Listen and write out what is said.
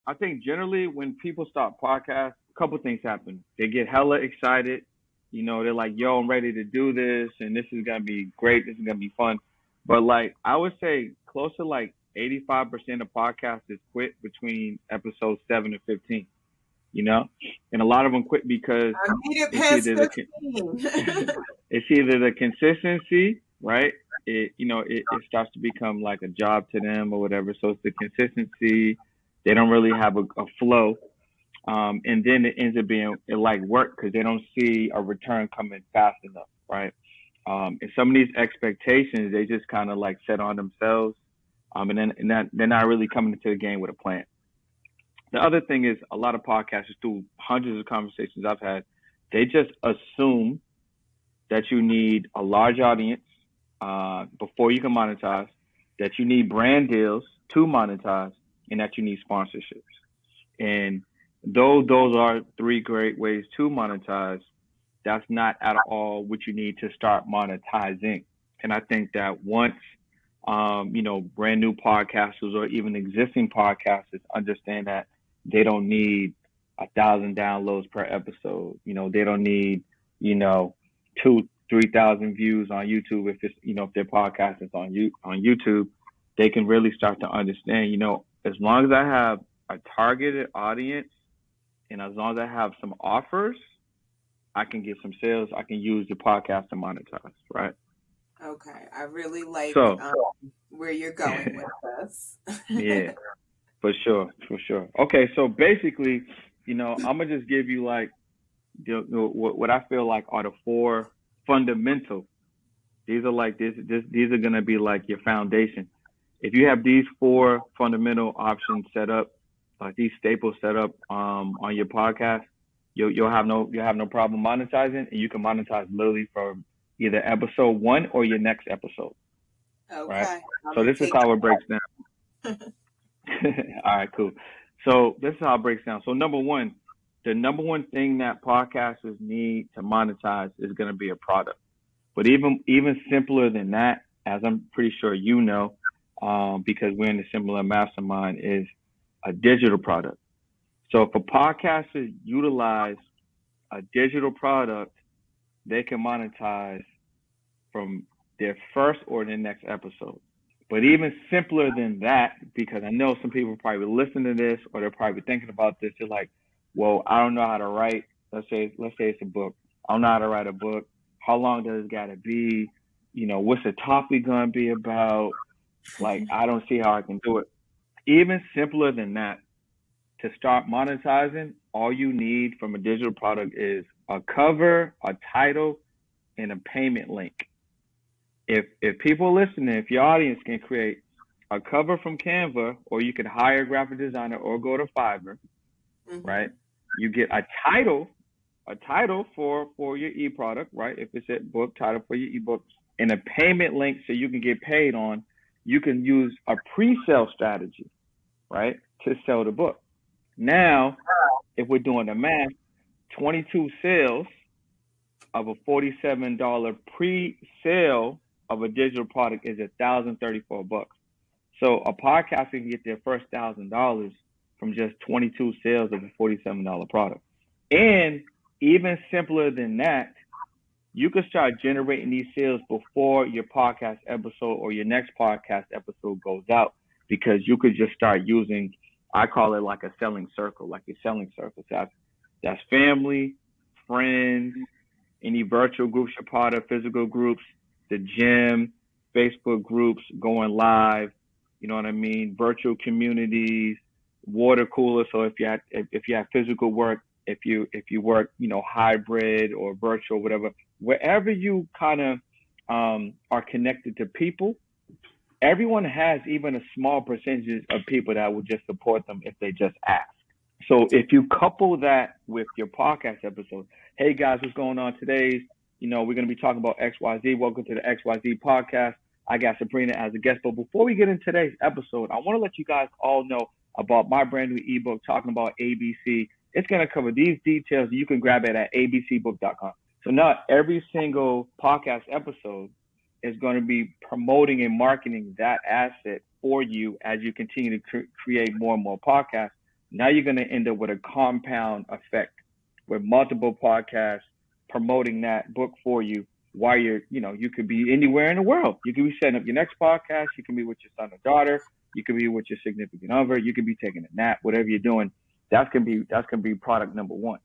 I think generally when people start podcasts, a couple things happen. They get hella excited. They're like, yo, I'm ready to do this and this is gonna be great, this is gonna be fun. But like I would say close to like 85% of podcasters quit between episode 7 and 15, you know? And a lot of them quit because I made it it's past either 15. it's either the consistency, right? It starts to become like a job to them or whatever. So it's the consistency. They don't really have a flow. And then it ends up being like work because they don't see a return coming fast enough, right? And some of these expectations they just kind of like set on themselves, and that they're not really coming into the game with a plan. The other thing is a lot of podcasters, through hundreds of conversations I've had, they just assume that you need a large audience before you can monetize, that you need brand deals to monetize, and that you need sponsorships. And though those are three great ways to monetize, that's not at all what you need to start monetizing. And I think that once, brand new podcasters or even existing podcasters understand that they don't need 1,000 downloads per episode. They don't need, two, 3,000 views on YouTube. If their podcast is on YouTube, they can really start to understand, as long as I have a targeted audience and as long as I have some offers, I can get some sales. I can use the podcast to monetize, right? Okay, I really like So, where you're going with this. yeah, for sure, for sure. Okay, so basically, I'm gonna just give you like what I feel like are the four fundamental. These are like these are gonna be like your foundation. If you have these four fundamental options set up, like these staples set up on your podcast, you'll have no problem monetizing, and you can monetize literally from either episode one or your next episode, right? Okay, I'm So gonna this is take how it breaks down. that. All right, cool. So this is how it breaks down. So number one, the number one thing that podcasters need to monetize is going to be a product. But even simpler than that, as I'm pretty sure because we're in a similar mastermind, is a digital product. So if a podcaster utilize a digital product, they can monetize from their first or their next episode. But even simpler than that, because I know some people probably listen to this or they're probably thinking about this, they're like, well, I don't know how to write. Let's say it's a book. I don't know how to write a book. How long does it gotta be? What's the topic gonna be about? Like, I don't see how I can do it. Even simpler than that, to start monetizing, all you need from a digital product is a cover, a title, and a payment link. If people listening, if your audience can create a cover from Canva, or you can hire a graphic designer or go to Fiverr, right? Hmm. You get a title for your e-product, right? If it's a book, title for your ebook, and a payment link so you can get paid on. You can use a pre-sale strategy, right, to sell the book. Now, if we're doing the math, 22 sales of a $47 pre-sale of a digital product is $1,034. So a podcaster can get their first $1,000 from just 22 sales of a $47 product. And even simpler than that, you can start generating these sales before your podcast episode or your next podcast episode goes out, because you could just start using, I call it like a selling circle, like your selling circle. So that's family, friends, any virtual groups you're part of, physical groups, the gym, Facebook groups, going live, you know what I mean? Virtual communities, water coolers. So if you have physical work, if you work, hybrid or virtual, whatever, wherever you kind of are connected to people, everyone has even a small percentage of people that will just support them if they just ask. So if you couple that with your podcast episode, hey guys, what's going on today? We're going to be talking about XYZ. Welcome to the XYZ podcast. I got Sabrina as a guest. But before we get into today's episode, I want to let you guys all know about my brand new ebook talking about ABC. It's going to cover these details. You can grab it at abcbook.com. So now every single podcast episode is going to be promoting and marketing that asset for you as you continue to create more and more podcasts. Now you're going to end up with a compound effect with multiple podcasts promoting that book for you while you could be anywhere in the world. You could be setting up your next podcast. You can be with your son or daughter. You could be with your significant other. You could be taking a nap, whatever you're doing. That's gonna be product number one.